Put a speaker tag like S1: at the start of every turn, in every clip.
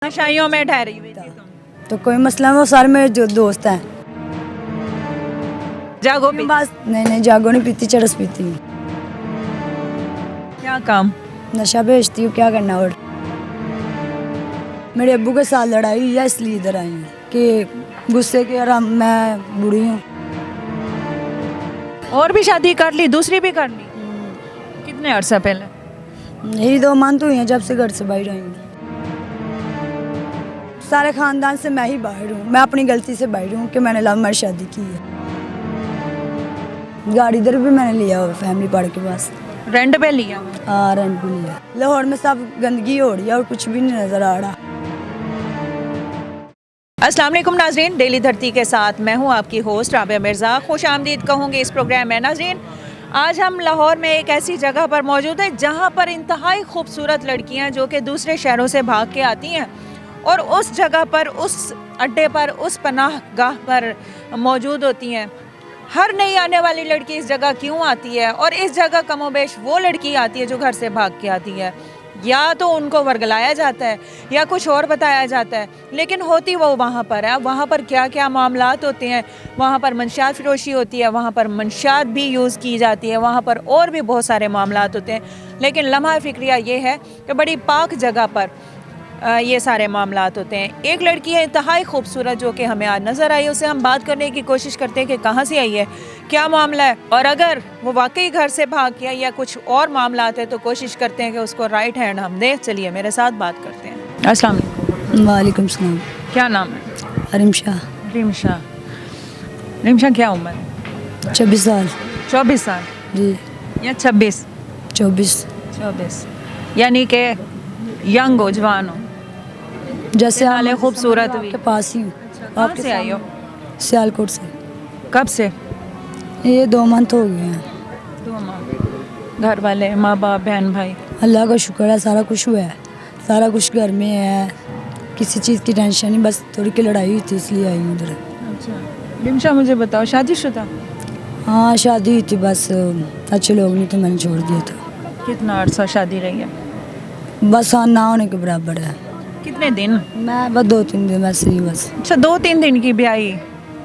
S1: नशाइयों में ठहरी हुई थी तुम।
S2: तो कोई मसला, वो सारे मेरे जो दोस्त हैं।
S1: जागो पी
S2: बस नहीं जागो नहीं पीती, चरस पीती हूँ।
S1: क्या काम?
S2: नशा बेचती हूँ, क्या करना। और मेरे अब्बू के साथ लड़ाई हुई है, इसलिए इधर आई हूँ कि गुस्से के और मैं बूढ़ी हूँ।
S1: और भी शादी कर ली, दूसरी भी कर ली? कितने अरसा पहले?
S2: यही 2 मंथ हुए हैं जब से घर से बाहर आई हूँ। सारे खानदान से मैं ही बाहर हूँ, मैं अपनी गलती से बाहर हूँ कि मैंने लव मैरिज शादी की है। गाड़ी इधर भी मैंने लिया हुआ फैमिली पार्क के पास।
S1: रेंट पे लिया?
S2: हाँ रेंट भी लिया। लाहौर में सब गंदगी हो रही है और कुछ भी नहीं नजर आ रहा।
S1: अस्सलाम वालेकुम नाजरीन, डेली धरती के साथ मैं हूं आपकी होस्ट राबिया मिर्ज़ा। खुश आमदीद कहूँगी इस प्रोग्राम में। नाजरीन, आज हम लाहौर में एक ऐसी जगह पर मौजूद है जहां पर इंतहाई खूबसूरत लड़कियां जो कि दूसरे शहरों से भाग के आती हैं और उस जगह पर, उस अड्डे पर, उस पनाह गाह पर मौजूद होती हैं। हर नई आने वाली लड़की इस जगह क्यों आती है और इस जगह कमोबेश वो लड़की आती है जो घर से भाग के आती है। या तो उनको वर्गलाया जाता है या कुछ और बताया जाता है, लेकिन होती वो वहाँ पर है। वहाँ पर क्या क्या मामलात होते हैं, वहाँ पर मंशात फरोशी होती है, वहाँ पर मंशात भी यूज़ की जाती है, वहाँ पर और भी बहुत सारे मामलात होते हैं। लेकिन लम्हा फ़िक्रिया ये है कि बड़ी पाक जगह पर ये सारे मामलात होते हैं। एक लड़की है इंतहाई खूबसूरत जो कि हमें आज नज़र आई, उससे हम बात करने की कोशिश करते हैं कि कहाँ से आई है, क्या मामला है, और अगर वो वाकई घर से भाग गया या कुछ और मामलात है तो कोशिश करते हैं कि उसको राइट हैंड हम दें। चलिए मेरे साथ बात करते हैं। अस्सलाम वालेकुम।
S2: वालेकुम सलाम।
S1: क्या नाम है?
S2: अरिमशा।
S1: रिमशा। रिमशा, क्या उम्र?
S2: 26 साल।
S1: 24 साल
S2: जी।
S1: या 26?
S2: 24।
S1: यानी कि यंग हो, जवान हो,
S2: जैसे
S1: हाले खूबसूरत भी।
S2: आपके पास ही हूँ।
S1: कहाँ से आई हो?
S2: सियालकोट से।
S1: कब से?
S2: ये 2 मंथ हो गए हैं।
S1: 2 माह। घर वाले, माँ बाप, बहन भाई?
S2: अल्लाह का शुक्र है, सारा कुछ हुआ है, सारा कुछ घर में है, किसी चीज़ की टेंशन नहीं, बस थोड़ी की लड़ाई हुई थी इसलिए आई हूँ उधर।
S1: अच्छा रिमशा, मुझे बताओ, शादीशुदा?
S2: हाँ शादी हुई थी, बस अच्छे लोग नहीं थे, मैंने छोड़ दिया था।
S1: कितना अर्सा शादी रही है?
S2: बस हाँ, ना होने के बराबर है।
S1: कितने दिन?
S2: मैं बस 2-3 दिन वैसे ही बस।
S1: अच्छा, 2-3 दिन की ब्याही।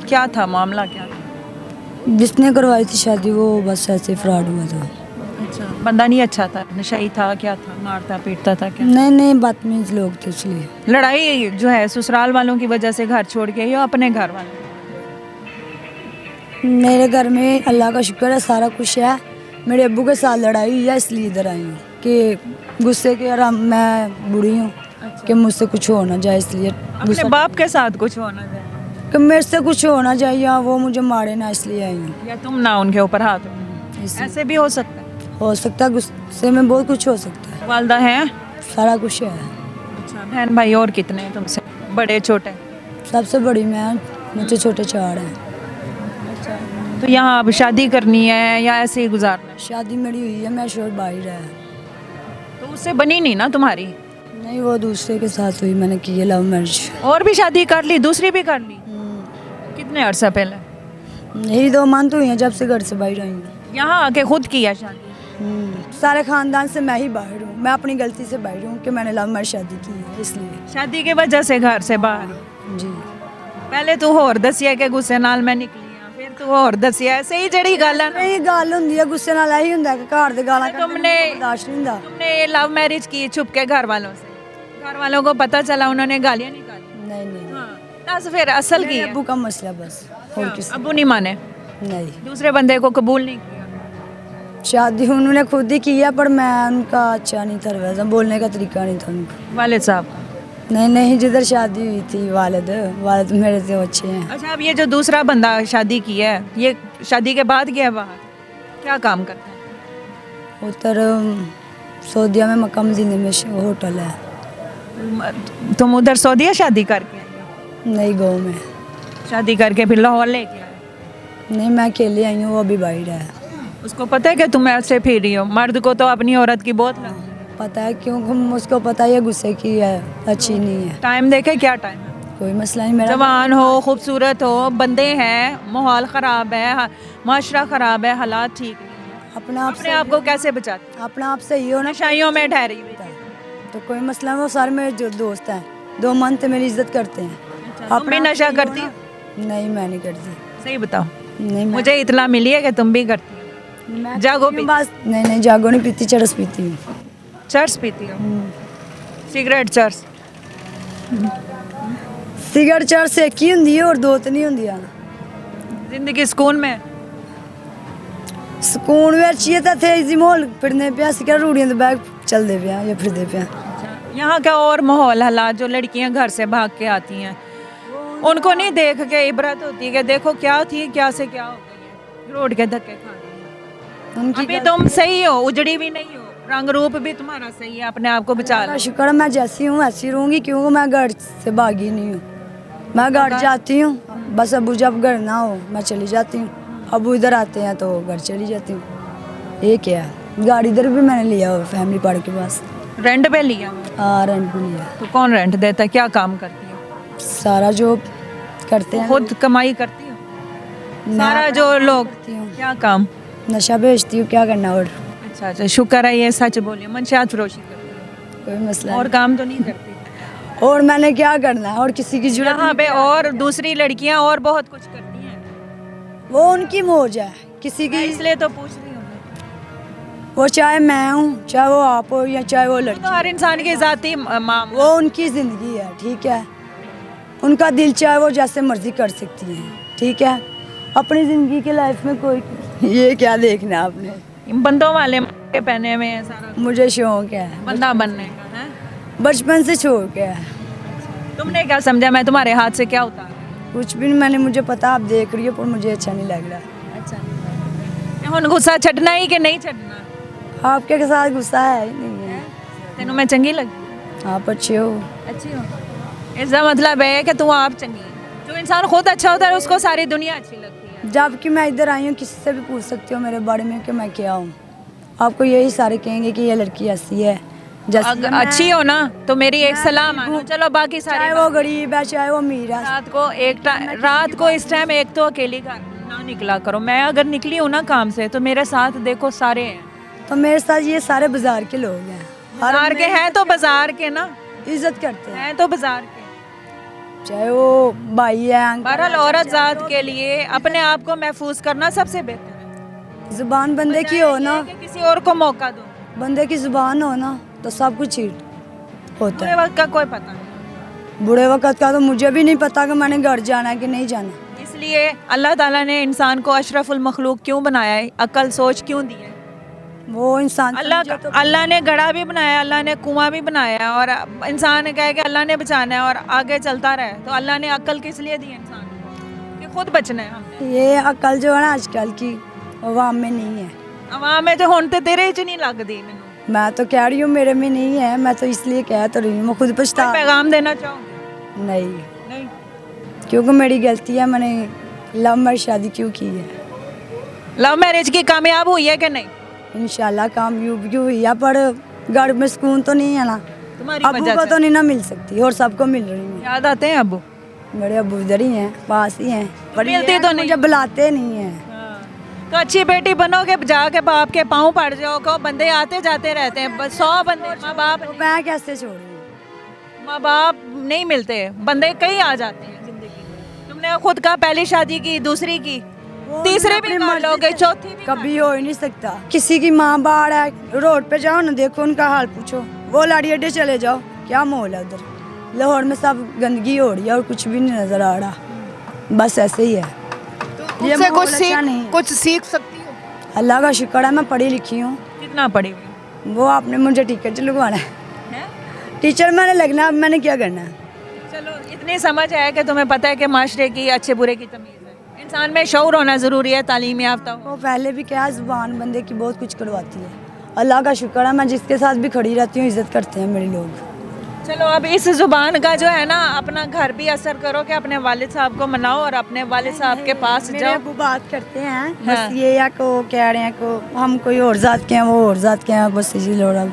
S1: क्या था मामला, क्या था?
S2: जिसने करवाई थी शादी वो बस ऐसे फ्रॉड हुआ था।
S1: अच्छा, बंदा नहीं अच्छा था, नशाई था, क्या था, मारता पीटता था क्या?
S2: नहीं बदतमीज लोग थे इसलिए।
S1: लड़ाई जो है ससुराल वालों की वजह से घर छोड़ के या अपने घर वाले?
S2: मेरे घर में अल्लाह का शुक्र है, सारा कुछ है। मेरे अब्बू के साथ लड़ाई हुई है, इसलिए इधर आई हूँ कि गुस्से के और मैं बूढ़ी हूँ कि मुझसे कुछ हो ना जाए, इसलिए
S1: अपने बाप के साथ कुछ होना चाहिए
S2: कि मेरे से कुछ होना चाहिए या वो मुझे मारे ना, इसलिए आई हूँ।
S1: या तुम ना उनके ऊपर हाथ हो, ऐसे भी हो सकता है।
S2: हो सकता है, गुस्से में बहुत कुछ हो सकता है।
S1: वालदा है?
S2: सारा कुछ है।
S1: अच्छा, बहन भाई और कितने हैं तुमसे, बड़े छोटे?
S2: सबसे बड़ी मैं, मुझसे छोटे 4 हैं।
S1: तो यहाँ अब शादी करनी है या ऐसे ही गुजारना है?
S2: शादी मेरी हुई है, मैं शोर बाहर है।
S1: तो उससे बनी नहीं ना तुम्हारी?
S2: नहीं, वो दूसरे के साथ हुई, मैंने की है लव मैरिज।
S1: और भी शादी कर ली, दूसरी भी कर ली? कितने अरसा पहले?
S2: यही 2 मंथ हुए हैं जब से घर से बाहर आई हूँ।
S1: यहाँ आके खुद किया शादी?
S2: सारे खानदान से मैं ही बाहर हूँ, मैं अपनी गलती से बाहर हूँ कि मैंने लव मैरिज शादी की है, इसलिए।
S1: शादी के वजह से घर से बाहर?
S2: जी।
S1: पहले तू होर दसिया कि गुस्से नाल मैं निकली हाँ, फिर तू होर दसिया, सही जड़ी गल है ना?
S2: नहीं गल होंदी है, गुस्से नाल यही ਹੁੰਦਾ कि घर दे गालां ਕੱਢਣ
S1: तुमने
S2: ਨੂੰ बर्दाश्त नहीं ਹੁੰਦਾ।
S1: तुमने ये लव मैरिज की छुप के घर वालों से? घर वालों को पता चला, उन्होंने गालियाँ निकाली?
S2: नहीं
S1: हाँ, दस फिर असल की
S2: मेरे
S1: है?
S2: अब्बू का मसला बस, और किसी
S1: अबू नहीं माने?
S2: नहीं।
S1: दूसरे बंदे को कबूल नहीं किया?
S2: शादी उन्होंने खुद ही की है, पर मैं उनका अच्छा नहीं था, वैसा बोलने का तरीका नहीं था उनका।
S1: वालिद साहब?
S2: नहीं जिधर शादी हुई थी वालिद मेरे से अच्छे हैं।
S1: अच्छा, अब ये जो दूसरा बंदा शादी की है, ये शादी के बाद गया बाहर, क्या काम करता है?
S2: उधर सऊदीया में मक्का मदीने में होटल है।
S1: तुम उधर सऊदीया शादी करके आई हो?
S2: नहीं, गाँव में
S1: शादी करके फिर लाहौर लेके आए?
S2: नहीं, मैं अकेले आई हूँ, वो अभी बाहर है।
S1: उसको पता है कि तुम ऐसे फिर रही हो? मर्द को तो अपनी औरत की बहुत लगती है।
S2: पता है, क्योंकि उसको पता है ये गुस्से की है, अच्छी नहीं है।
S1: टाइम देखे, क्या टाइम है?
S2: कोई मसला नहीं मेरा।
S1: जवान हो, खूबसूरत हो, बंदे हैं, माहौल ख़राब है, माशरा ख़राब है, हालात ठीक नहीं है, अपने आप को कैसे बचाते?
S2: अपना आप सही हो ना,
S1: नशाइयों में ठहरी हुई थी।
S2: तो कोई मसला, वो सारे मेरे जो दोस्त हैं। 2 मंथ मेरी इज्जत करते हैं।
S1: तुम भी नशा करती हो?
S2: नहीं, मैं नहीं करती।
S1: सही बताओ।
S2: नहीं,
S1: मुझे इतला मिली है कि तुम भी करती हो।
S2: मैं
S1: जागो
S2: पीती हूँ बस। नहीं, जागो नहीं पीती, चरस पीती हूँ।
S1: चर्स पीती हो? Cigarette cheers?
S2: सिगरेट चरस एक ही होंगी और 2 तो नहीं होंगी।
S1: जिंदगी सुकून में?
S2: ਸਕੂਨ ਵਿੱਚ ਇਹ ਤਾਂ ਥੇ ਇਜ਼ੀ ਮਾਹੌਲ ਫਿਰਨੇ ਪਿਆ ਸਿਗਰਟ ਰੂੜੀਆਂ ਦੇ ਬੈਗ ਚੱਲਦੇ ਪਿਆ ਜਾਂ ਫਿਰਦੇ ਪਿਆ।
S1: यहाँ का और माहौल हालात, जो लड़कियां घर से भाग के आती हैं उनको नहीं देख के इबरत होती कि देखो क्या थी, क्या से क्या हो गई है, रोड के धक्के खा रही है।
S2: उनकी
S1: अभी तुम सही हो, उजड़ी भी नहीं हो, रंग रूप भी तुम्हारा सही है, अपने आप को बचा लो।
S2: शुक्र है मैं जैसी हूँ ऐसी रहूँगी, क्योंकि मैं घर से भागी नहीं हूँ। मैं घर जाती हूँ, बस अबू जब घर ना हो मैं चली जाती हूँ। अबू इधर आते हैं तो घर चली जाती हूँ। ये क्या है, गाड़ी इधर भी मैंने लिया हुआ फैमिली पार्क के पास।
S1: रेंट पे लिया?
S2: हाँ, रेंट पे लिया।
S1: तो कौन रेंट देता है? क्या काम करती हो?
S2: सारा जो करते हैं
S1: खुद कमाई करती हो?
S2: मैं
S1: सारा
S2: अपना
S1: जो
S2: काम
S1: लोग,
S2: करती हूँ।
S1: क्या काम?
S2: नशा बेचती हूँ, क्या करना और
S1: अच्छा अच्छा, शुक्र है ये सच बोलिए, मंशियात फरोशी करती हो,
S2: कोई मसला
S1: और काम तो नहीं करती?
S2: नहीं। और मैंने क्या करना है, और किसी की जरूरत
S1: यहाँ पे और दूसरी लड़कियाँ और बहुत कुछ करती हैं,
S2: वो उनकी मौज है, किसी की।
S1: इसलिए तो पूछ रही हूँ।
S2: वो चाहे मैं हूँ, चाहे वो आप हो, या चाहे वो
S1: तो
S2: लड़की,
S1: हर इंसान की जाती मामला।
S2: वो उनकी ज़िंदगी है, ठीक है। उनका दिल चाहे वो जैसे मर्जी कर सकती हैं, ठीक है। अपनी ज़िंदगी के लाइफ में कोई ये क्या देखना है आपने।
S1: बंदों वाले के पहने हुए हैं सारा,
S2: मुझे शौक है
S1: बंदा बनने का है।
S2: बचपन से शौक है।
S1: तुमने क्या समझा मैं तुम्हारे हाथ से क्या उतार?
S2: कुछ भी नहीं, मैंने मुझे पता आप देख रही हो, पर मुझे अच्छा नहीं लग रहा।
S1: अच्छा, हुन गुस्सा छड़ना ही कि नहीं छड़ना?
S2: आपके साथ गुस्सा है ही नहीं है।
S1: तेनू मैं चंगी लगी?
S2: आप अच्छे हो।
S1: अच्छी हो? इसका मतलब है कि तू आप चंगी है। जो इंसान खुद अच्छा होता है उसको सारी दुनिया अच्छी लगती है।
S2: जबकि मैं इधर आई हूँ, किसी से भी पूछ सकती हो मेरे बारे में कि मैं क्या हूँ, आपको यही सारे कहेंगे कि ये लड़की ऐसी है। जैसे
S1: अच्छी हो ना तो मेरी एक सलाह मानो, चलो बाकी सारे
S2: चाहे वो गरीब है चाहे वो अमीर है।
S1: रात को इस टाइम एक तो अकेली घर ना निकला करो। मैं अगर निकली हूँ ना काम से तो मेरे साथ देखो सारे हैं।
S2: तो मेरे साथ ये सारे बाजार के लोग हैं।
S1: बाजार के हैं तो बाजार के ना
S2: इज्जत करते हैं,
S1: तो बाजार के,
S2: चाहे वो भाई है।
S1: बहरहाल औरत जात के लिए अपने आप को महफूज करना सबसे बेहतर है।
S2: जुबान बंदे की हो ना,
S1: कि किसी और को मौका दो।
S2: बंदे की जुबान हो ना तो सब कुछ ही होता
S1: बुरे
S2: है।
S1: वक्त का कोई पता नहीं।
S2: बुरे वक्त का तो मुझे भी नहीं पता कि मैंने घर जाना है कि नहीं जाना।
S1: इसलिए अल्लाह ताला ने इंसान को अशरफुल मखलूक क्यों बनाया है, अकल सोच क्यों दी है?
S2: वो इंसान
S1: अल्लाह ने गड़ा भी बनाया, अल्लाह ने कुआं भी बनाया, और इंसान कहे कि अल्लाह ने बचाना है और आगे चलता रहे, तो अल्लाह ने अकल किस लिए दी है इंसान को? कि खुद बचना है हमने।
S2: ये अकल जो है ना आजकल की अवाम में नहीं है।
S1: अवाम में जो हुण ते तेरे च नहीं लगदी मैनू।
S2: मैं तो कह रही हूँ मेरे में नहीं है, मैं तो इसलिए कह तो रही हूँ, मैं खुद पछता
S1: पैगाम देना चाहूँगी?
S2: नहीं, क्योंकि मेरी गलती है, मैंने लव मैरिज शादी क्यों की है।
S1: लव मैरिज की कामयाब हुई है कि नहीं?
S2: इंशाल्लाह कामयाब भी हुई है, पर घर में सुकून तो नहीं है ना।
S1: तुम्हारी
S2: अबू
S1: वजह
S2: को
S1: से
S2: तो नहीं ना मिल सकती और सबको मिल रही है।
S1: याद आते हैं अबू?
S2: मेरे अबू इधर ही हैं, पास ही हैं, पर
S1: मिलते
S2: ये
S1: तो
S2: मुझे
S1: नहीं।
S2: बुलाते नहीं हैं।
S1: तो अच्छी बेटी बनोगे, जाके बाप के पाँव पड़ जाओ, को बंदे आते जाते रहते हैं, 100 बंदे, माँ बाप
S2: तो मैं कैसे छोड़ूं?
S1: माँ बाप नहीं मिलते, बंदे कई आ जाते हैं जिंदगी में। तुमने खुद का पहली शादी की, दूसरी की, तीसरी भी कर लोगे, चौथी भी
S2: कभी हो ही नहीं सकता। किसी की माँ बाहर है, रोड पे जाओ ना, देखो उनका हाल पूछो, वो लाड़ी अड्डे चले जाओ, क्या माहौल है उधर। लाहौर में सब गंदगी हो रही है और कुछ भी नहीं नजर आ रहा, बस ऐसे ही है। ये
S3: उससे
S2: माहौल
S3: कुछ सीख सकती हो?
S2: अल्लाह का शुक्र है मैं पढ़ी लिखी हूँ।
S1: कितना पड़ी हुई?
S2: वो आपने मुझे टिकट लगवाना है, टीचर मैंने लगना, अब मैंने क्या करना है।
S1: चलो इतनी समझ है कि तुम्हें पता है कि माशरे की अच्छे बुरे की तमीज़ है, इंसान में शऊर होना ज़रूरी है, तालीम याफ्ता हो।
S2: वो पहले भी क्या, जुबान बंदे की बहुत कुछ करवाती है। अल्लाह का शुक्र है मैं जिसके साथ भी खड़ी रहती हूँ इज्जत करते हैं मेरे लोग।
S1: चलो अब इस जुबान का जो है ना, अपना घर भी असर करो कि अपने वालिद साहब को मनाओ और अपने वालिद साहब के पास
S2: मेरे
S1: जाओ।
S2: अब्बू बात करते हैं,
S1: हाँ।
S2: बस ये या को कह रहे हैं को हम कोई और जात के हैं, वो और जात के हैं, बस इसी लोड़ा।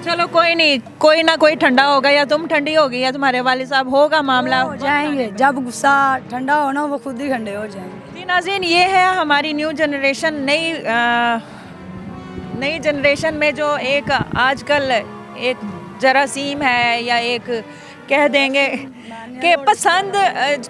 S1: चलो कोई नहीं, कोई ना कोई ठंडा होगा, या तुम ठंडी होगी या तुम्हारे वालिद साहब, होगा मामला।
S2: हो जाएंगे, जब गुस्सा ठंडा हो ना वो खुद ही ठंडे हो जाएंगे।
S1: जी नाज़रीन, ये है हमारी न्यू जनरेशन, नई जनरेशन में जो एक आजकल एक जरासीम है या एक कह देंगे कि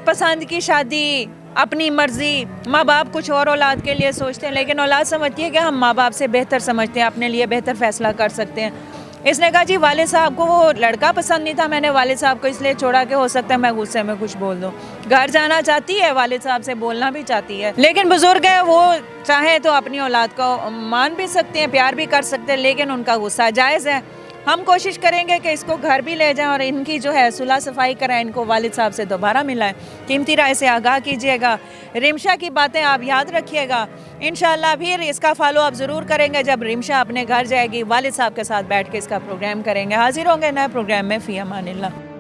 S1: पसंद की शादी, अपनी मर्जी। माँ बाप कुछ और औलाद के लिए सोचते हैं, लेकिन औलाद समझती है कि हम माँ बाप से बेहतर समझते हैं, अपने लिए बेहतर फैसला कर सकते हैं। इसने कहा जी वालिद साहब को वो लड़का पसंद नहीं था, मैंने वालिद साहब को इसलिए छोड़ा कि हो सकता है मैं गुस्से में कुछ बोल दूं। घर जाना चाहती है, वालिद साहब से बोलना भी चाहती है, लेकिन बुजुर्ग है, वो चाहे तो अपनी औलाद को मान भी सकते हैं, प्यार भी कर सकते हैं, लेकिन उनका गुस्सा जायज़ है। हम कोशिश करेंगे कि इसको घर भी ले जाएं और इनकी जो है सुलह सफाई कराएं, इनको वालिद साहब से दोबारा मिलाएं। कीमती राय से आगाह कीजिएगा। रिमशा की बातें आप याद रखिएगा। इंशाल्लाह फिर इसका फॉलो अप ज़रूर करेंगे जब रिमशा अपने घर जाएगी, वालिद साहब के साथ बैठ के इसका प्रोग्राम करेंगे। हाजिर होंगे नए प्रोग्राम में। फ़ी अमानिल्लाह।